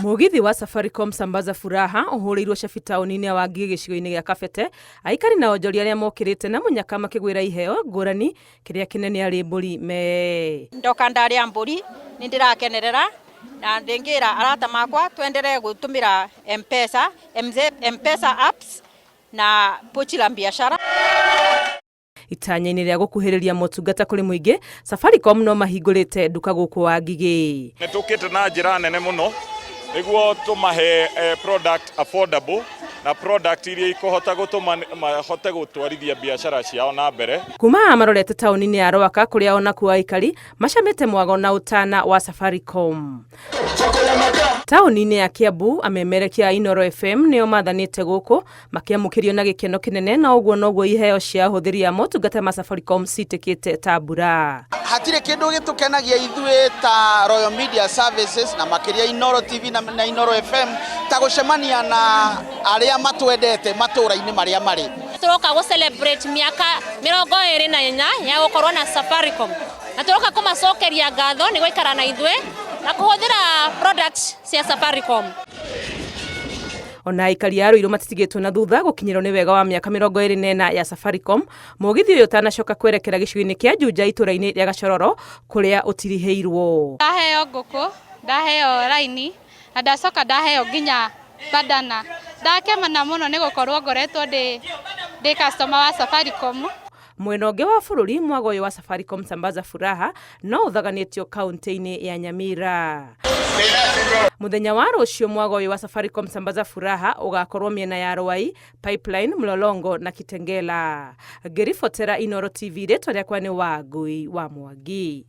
Mugithi wa Safaricom Sambaza Furaha uhurirwo Shafi tauni-ini ya Wangige gicigo-ini gia Kabete, aikari na onjoria aria mokirite na munyaka makigwira iheo ngurani kiria kinene ari mburi me ndoka ndari amburi ni ndirakenerera na ndingira arata makwa twenderee gutumira M-Pesa apps na pochi la biashara. Itanya-ini ria gukuhiriria motungata kuri muingi, Safaricom no mahingurite nduka guku Wangige. Nitukite na njira nene muno niguo tumahe product affordable na product iria ikohota gutuma mahote gutwarithia biashara ciao na mbere. Kuma marorete tauni-ini ya Rwaka kuria ona ku aikari macamite mwago na utana wa Safaricom. Tauni-ini ya Kiambu amemerekia Inoro FM nio mathanite guku makiamukirio na gikeno kinene na uguo noguo iheo cia huthiri ya motungata ma Safaricom citikite tambura. Hatire kindu gitukenagia ithue ta Royal Media Services na makiria Inoro TV na Inoro FM ta gucemania na aria matwendete matura-ini maria mari. Turoka go celebrate miaka 24 ya gukorwo na Safaricom. Na turoka kumacokeria ngatho ni goikara na ithue na kuhuthira products cia Safaricom. Ona aikari a Ruiru matitigitwo na thutha gukinyirwo ni wega wa miaka 24 ya Safaricom. Mugithi uyu utanacoka kwerekera gicigo-ini kia Juja itura-ini ria Gacororo kuria utiriheirwo. Ndaheo nguku, ndaheo raini, na ndacoka ndaheo nginya bandana. Ndakemana muno ni gukorwo ngoretwo ndi customer wa Safaricom. Mwena ungi wa bururi mwago uyu wa Safaricom Sambaza Furaha no uthaganitio kaunti-ini ya Nyamira. Muthenya wa rucio mwago uyu wa Safaricom Sambaza Furaha ugakorwo miena ya Rwai, Pipeline, Mlolongo na Kitengela. Ngiribotera Inoro TV ritwa riakwa ni Wangui wa Mwangi.